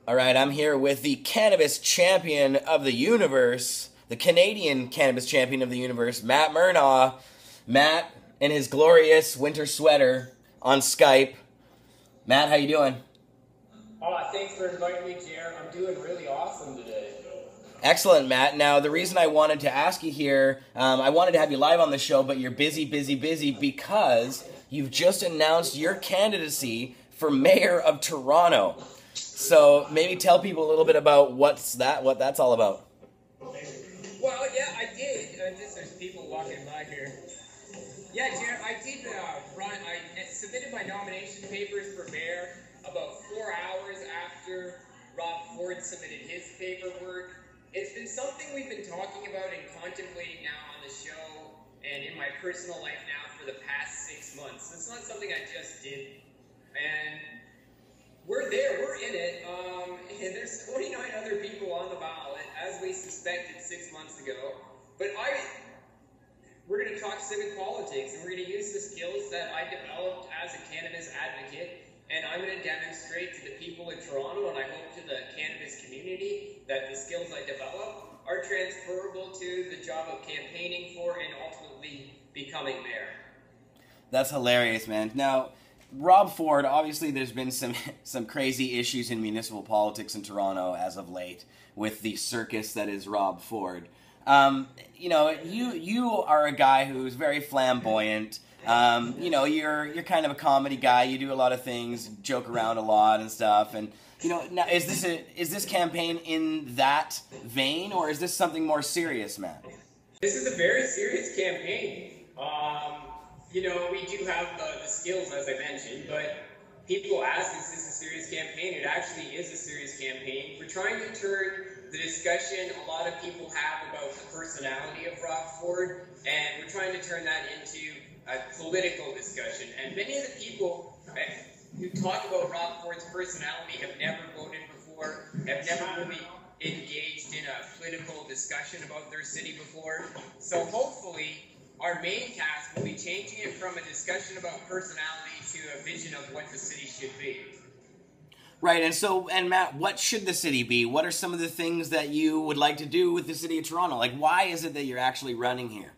All right, I'm here with the Cannabis Champion of the Universe, the Canadian Cannabis Champion of the Universe, Matt Mernagh. Matt in his glorious winter sweater on Skype. Matt, how you doing? Thanks for inviting me, Jer. I'm doing really awesome today. Excellent, Matt. Now, the reason I wanted to ask you here, I wanted to have you live on the show, but you're busy because you've just announced your candidacy for Mayor of Toronto. So maybe tell people a little bit about what that's all about. Well, yeah, I did. There's people walking by here. Yeah, Jared, I did I submitted my nomination papers for mayor about 4 hours after Rob Ford submitted his paperwork. It's been something we've been talking about and contemplating now on the show and in my personal life now for the past 6 months. It's not something I just did. And we're there, we're in it, and there's 29 other people on the ballot, as we suspected 6 months ago. But we're going to talk civic politics, and we're going to use the skills that I developed as a cannabis advocate, and I'm going to demonstrate to the people in Toronto, and I hope to the cannabis community, that the skills I develop are transferable to the job of campaigning for and ultimately becoming mayor. That's hilarious, man. Now, Rob Ford, obviously there's been some crazy issues in municipal politics in Toronto as of late with the circus that is Rob Ford. You are a guy who's very flamboyant. You're kind of a comedy guy. You do a lot of things, joke around a lot and stuff. And now is this campaign in that vein, or is this something more serious, Matt? This is a very serious campaign. We do have the skills, as I mentioned, but people ask, is this a serious campaign? It actually is a serious campaign. We're trying to turn the discussion a lot of people have about the personality of Rob Ford, and we're trying to turn that into a political discussion. And many of the people who talk about Rob Ford's personality have never voted before, have never really engaged in a political discussion about their city before. So hopefully our main task will be changing it from a discussion about personality to a vision of what the city should be. Right, and Matt, what should the city be? What are some of the things that you would like to do with the city of Toronto? Like, why is it that you're actually running here?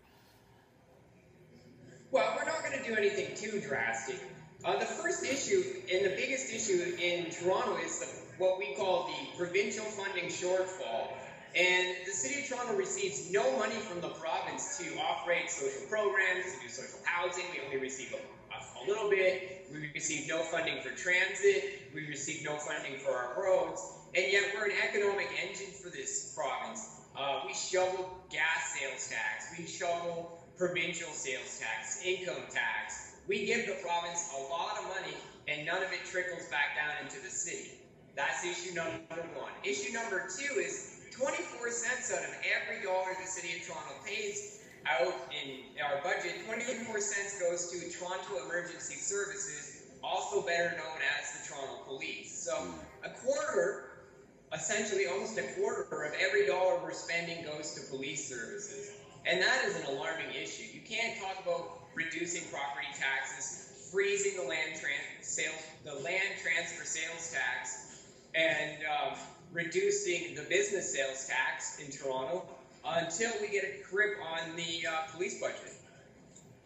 Well, we're not going to do anything too drastic. The first issue and the biggest issue in Toronto is what we call the provincial funding shortfall. And the City of Toronto receives no money from the province to operate social programs, to do social housing. We only receive a little bit. We receive no funding for transit. We receive no funding for our roads. And yet we're an economic engine for this province. We shovel gas sales tax. We shovel provincial sales tax, income tax. We give the province a lot of money, and none of it trickles back down into the city. That's issue number one. Issue number two is 24 cents out of every dollar the City of Toronto pays out in our budget, 24 cents goes to Toronto Emergency Services, also better known as the Toronto Police. So a quarter, essentially almost a quarter of every dollar we're spending goes to police services. And that is an alarming issue. You can't talk about reducing property taxes, freezing the land transfer sales tax, and reducing the business sales tax in Toronto until we get a grip on the police budget.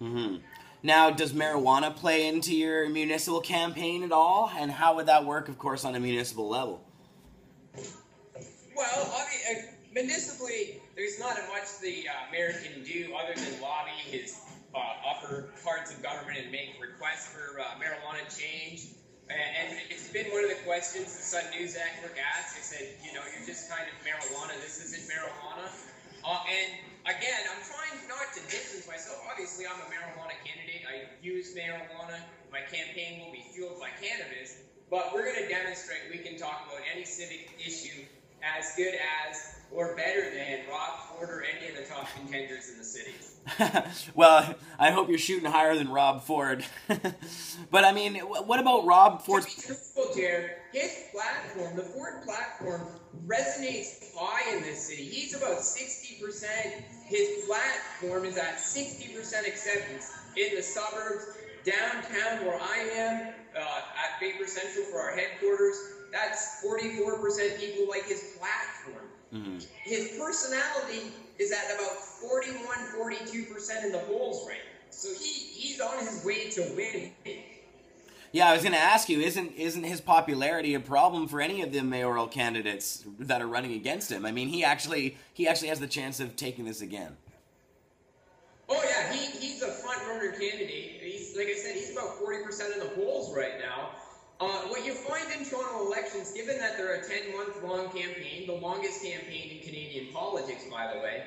Mm-hmm. Now, does marijuana play into your municipal campaign at all? And how would that work, of course, on a municipal level? Well, municipally, there's not much the mayor can do other than lobby his upper parts of government and make requests for marijuana change. And it's been one of the questions the Sun News Network asked. They said, you're just kind of marijuana. This isn't marijuana. And again, I'm trying not to distance myself. Obviously, I'm a marijuana candidate. I use marijuana. My campaign will be fueled by cannabis. But we're going to demonstrate we can talk about any civic issue as good as or better than Rob Ford or any of the top contenders in the city. Well, I hope you're shooting higher than Rob Ford. But I mean, what about Rob Ford's... Jared, his platform, the Ford platform, resonates high in this city. He's about 60%. His platform is at 60% acceptance in the suburbs, downtown where I am, at Vapor Central for our headquarters. That's 40% 44% people like his platform. His personality is at about 41-42% in the polls right now. So he's on his way to winning. Yeah, I was going to ask you, isn't his popularity a problem for any of the mayoral candidates that are running against him? I mean, he actually has the chance of taking this again. Oh yeah, he's a front runner candidate. He's, like I said, he's about 40% in the polls right now. What you find in Toronto elections, given that they're a 10-month long campaign, the longest campaign in Canadian politics, by the way,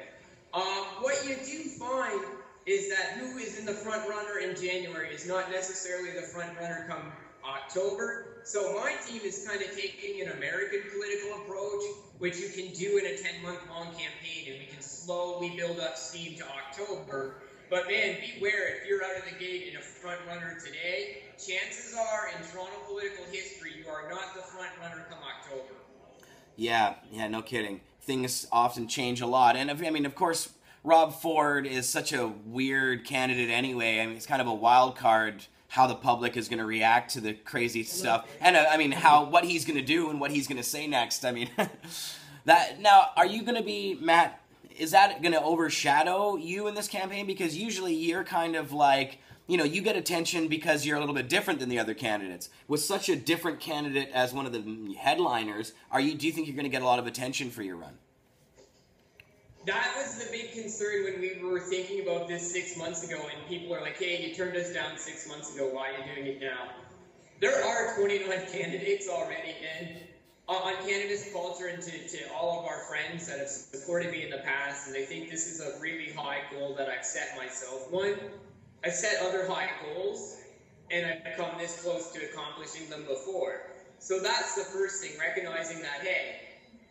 what you do find is that who is in the front runner in January is not necessarily the front runner come October. So my team is kind of taking an American political approach, which you can do in a 10-month long campaign, and we can slowly build up steam to October. But man, beware, if you're out of the gate in a front runner today, chances are in Toronto political history, you are not the front runner come October. Yeah, no kidding. Things often change a lot. And I mean, of course, Rob Ford is such a weird candidate anyway. I mean, it's kind of a wild card how the public is going to react to the crazy stuff. And I mean, what he's going to do and what he's going to say next. I mean, now, are you going to be, Matt, is that going to overshadow you in this campaign? Because usually you're kind of like, you get attention because you're a little bit different than the other candidates. With such a different candidate as one of the headliners, do you think you're going to get a lot of attention for your run? That was the big concern when we were thinking about this 6 months ago, and people are like, hey, you turned us down 6 months ago, why are you doing it now? There are 29 candidates already, and on cannabis culture, and to all of our friends that have supported me in the past, and they think this is a really high goal that I've set myself. One, I've set other high goals, and I've come this close to accomplishing them before. So that's the first thing, recognizing that, hey,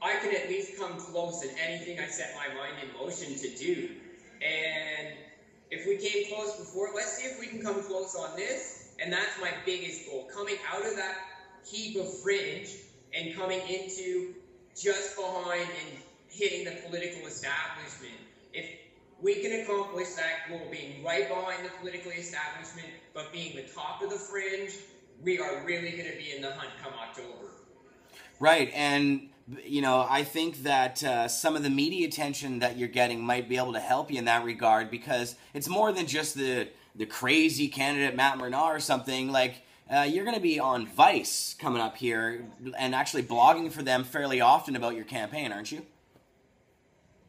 I can at least come close in anything I set my mind in motion to do. And if we came close before, let's see if we can come close on this. And that's my biggest goal, coming out of that heap of fringe and coming into just behind and hitting the political establishment. If we can accomplish that goal, being right behind the political establishment, but being the top of the fringe, we are really going to be in the hunt come October. Right, and I think that some of the media attention that you're getting might be able to help you in that regard, because it's more than just the crazy candidate Matt Mernagh or something. Like, you're going to be on Vice coming up here and actually blogging for them fairly often about your campaign, aren't you?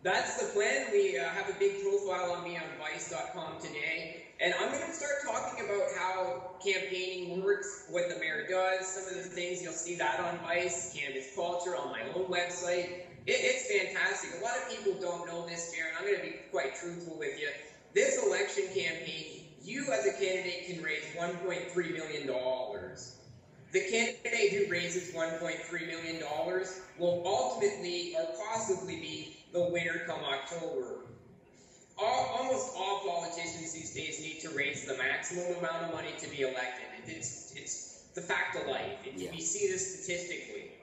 That's the plan. We have a big profile on me on Vice.com today. And I'm going to start talking about how campaigning works, what the mayor does, some of the things. You'll see that on Vice, Cannabis Culture, on my own website. It's fantastic. A lot of people don't know this, Darren. I'm going to be quite truthful with you. This election campaign, you as a candidate can raise $1.3 million. The candidate who raises $1.3 million will ultimately or possibly be the winner come October. Almost all politicians these days need to raise the maximum amount of money to be elected. It's the fact of life. We see this statistically.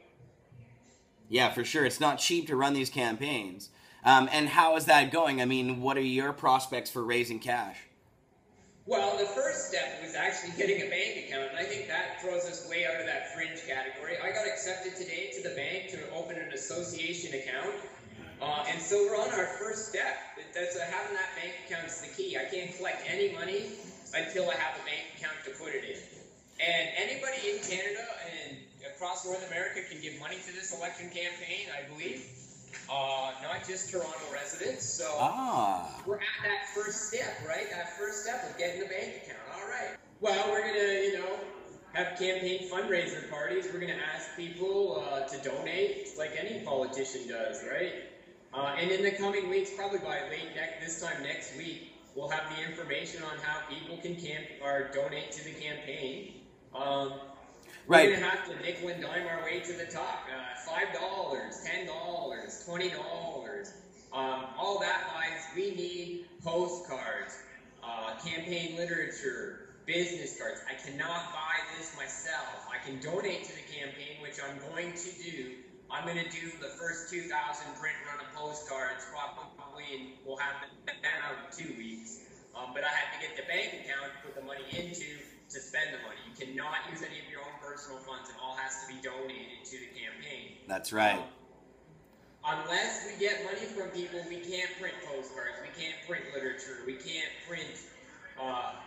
Yeah, for sure. It's not cheap to run these campaigns. And how is that going? I mean, what are your prospects for raising cash? Well, the first step was actually getting a bank account, and I think that throws us way out of that fringe category. I got accepted today to the bank to open an association account. And so we're on our first step. Having that bank account is the key. I can't collect any money until I have a bank account to put it in. And anybody in Canada and across North America can give money to this election campaign, I believe. Not just Toronto residents. So we're at that first step, right? That first step of getting the bank account. All right. Well, we're going to, have campaign fundraiser parties. We're going to ask people to donate like any politician does, right? And in the coming weeks, probably by this time next week, we'll have the information on how people can donate to the campaign. We're going to have to nickel and dime our way to the top. $5, $10, $20. All that buys. We need postcards, campaign literature, business cards. I cannot buy this myself. I can donate to the campaign, which I'm going to do. I'm going to do the first 2,000 print run of postcards probably, and we'll have them out in 2 weeks. But I had to get the bank account to put the money into to spend the money. You cannot use any of your own personal funds. It all has to be donated to the campaign. That's right. Unless we get money from people, we can't print postcards, we can't print literature, we can't print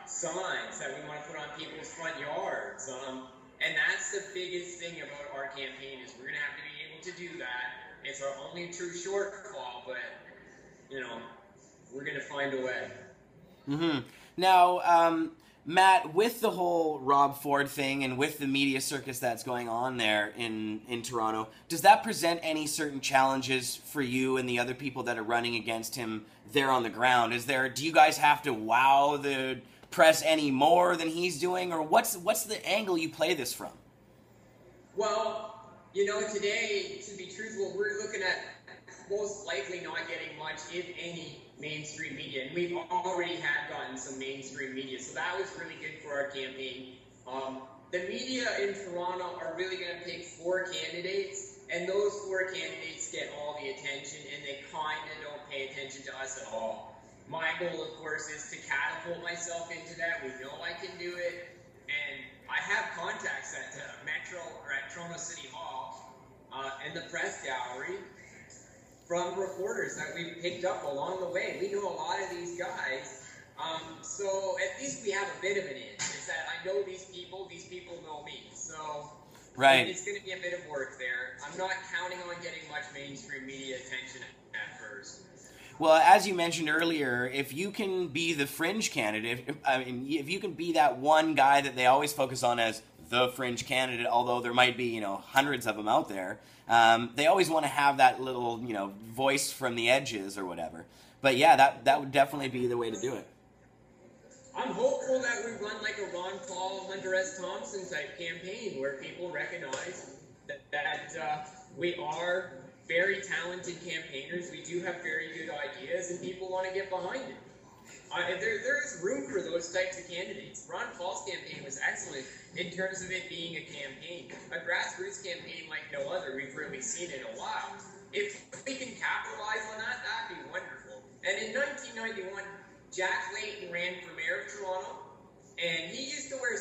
signs that we want to put on people's front yards. And that's the biggest thing about our campaign is we're going to have to be able to do that. It's our only true shortfall, but, you know, we're going to find a way. Mm-hmm. Now, Matt, with the whole Rob Ford thing and with the media circus that's going on there in Toronto, does that present any certain challenges for you and the other people that are running against him there on the ground? Do you guys have to wow the press any more than he's doing, or what's the angle you play this from? Well, you know, today, to be truthful, we're looking at most likely not getting much, if any, mainstream media, and we've already gotten some mainstream media, so that was really good for our campaign. The media in Toronto are really going to pick 4 candidates, and those 4 candidates get all the attention, and they kind of don't pay attention to us at all. My goal, of course, is to catapult myself into that. We know I can do it, and I have contacts at Metro or at Toronto City Hall and the press gallery from reporters that we've picked up along the way. We know a lot of these guys, so at least we have a bit of an edge. Is that I know these people know me. So right. It's going to be a bit of work there. I'm not counting on getting much mainstream media attention at first. Well, as you mentioned earlier, if you can be the fringe candidate, if you can be that one guy that they always focus on as the fringe candidate, although there might be, hundreds of them out there, they always want to have that little, voice from the edges or whatever. But yeah, that would definitely be the way to do it. I'm hopeful that we run like a Ron Paul, Hunter S. Thompson type campaign where people recognize that we are very talented campaigners. We do have very good ideas, and people want to get behind it. There is room for those types of candidates. Ron Paul's campaign was excellent in terms of it being a campaign, a grassroots campaign like no other we've really seen in a while. If we can capitalize on that, that'd be wonderful. And in 1991, Jack Layton ran for mayor of Toronto, and he used to wear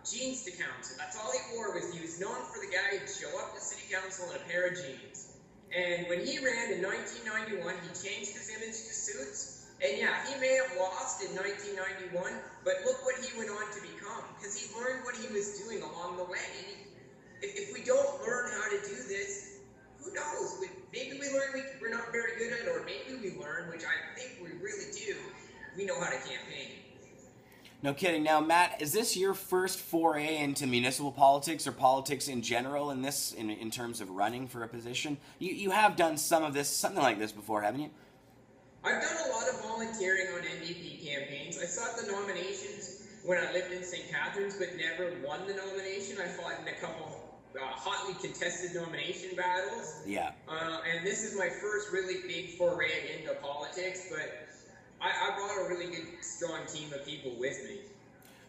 jeans to council. That's all he wore. He was known for the guy who'd show up to city council in a pair of jeans. And when he ran in 1991, he changed his image to suits. And yeah, he may have lost in 1991, but look what he went on to become, because he learned what he was doing along the way. And if we don't learn how to do this, who knows? Maybe we learn we're not very good at it, or maybe we learn, which I think we really do, we know how to campaign. No kidding. Now, Matt, is this your first foray into municipal politics or politics in general in terms of running for a position? You have done something like this before, haven't you? I've done a lot of volunteering on NDP campaigns. I sought the nominations when I lived in St. Catharines, but never won the nomination. I fought in a couple hotly contested nomination battles. Yeah. And this is my first really big foray into politics, but I brought a really good, strong team of people with me.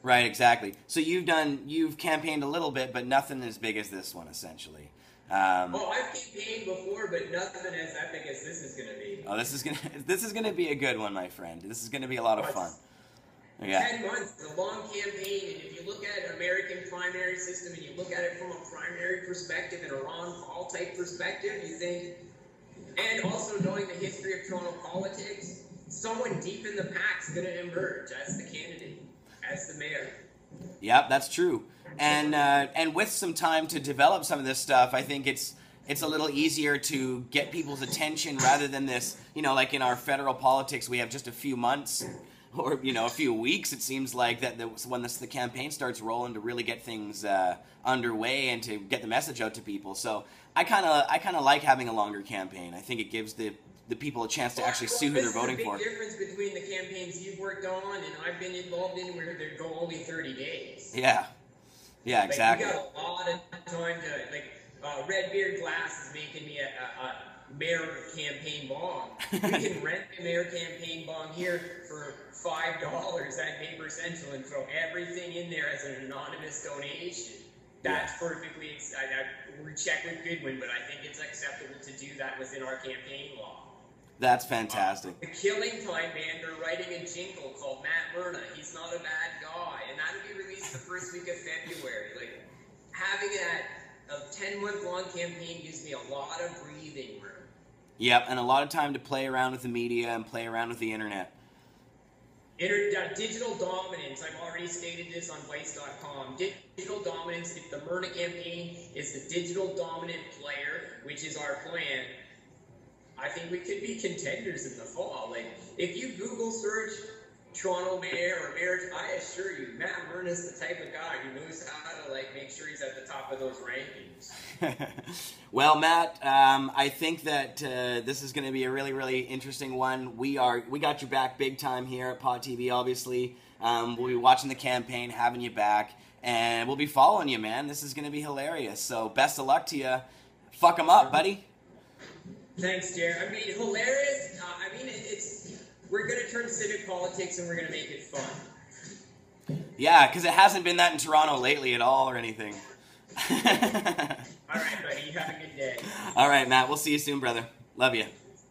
Right, exactly. So you've campaigned a little bit, but nothing as big as this one, essentially. I've campaigned before, but nothing as epic as this is going to be. Oh, this is gonna be a good one, my friend. This is gonna be a lot of fun. Yeah. 10 months, it's a long campaign, and if you look at an American primary system and you look at it from a primary perspective and a Ron Paul type perspective, you think, and also knowing the history of Toronto politics, someone deep in the pack is going to emerge as the candidate, as the mayor. Yep, that's true. And with some time to develop some of this stuff, I think it's a little easier to get people's attention rather than this, like in our federal politics, we have just a few months or, a few weeks, it seems like, that when the campaign starts rolling to really get things underway and to get the message out to people. So I kind of like having a longer campaign. I think it gives the people a chance to actually see who they're voting for. There's a big difference between the campaigns you've worked on and I've been involved in where they go only 30 days. Yeah. Yeah, exactly. We got a lot of time to, Red Beard Glass is making me a mayor campaign bong. We can rent a mayor campaign bong here for $5 at Neighbor Central and throw everything in there as an anonymous donation. That's perfectly, we check with Goodwin, but I think it's acceptable to do that within our campaign law. That's fantastic. The Killing Time band are writing a jingle called Matt Mernagh. He's not a bad guy, and that'll be released the first week of February. Like having it at a 10-month-long campaign gives me a lot of breathing room. Yep, and a lot of time to play around with the media and play around with the internet. Digital dominance, I've already stated this on Vice.com. Digital dominance, if the Mernagh campaign is the digital dominant player, which is our plan, I think we could be contenders in the fall. Like, if you Google search Toronto mayor or mayor, I assure you, Matt Mernagh is the type of guy who knows how to like make sure he's at the top of those rankings. Well, Matt, I think that this is going to be a really, really interesting one. We got your back big time here at Pod TV. Obviously, we'll be watching the campaign, having you back, and we'll be following you, man. This is going to be hilarious. So, best of luck to you. Fuck 'em up, buddy. Thanks, Jared. I mean, hilarious. We're going to turn civic politics and we're going to make it fun. Yeah, because it hasn't been that in Toronto lately at all or anything. All right, buddy. You have a good day. All right, Matt. We'll see you soon, brother. Love you.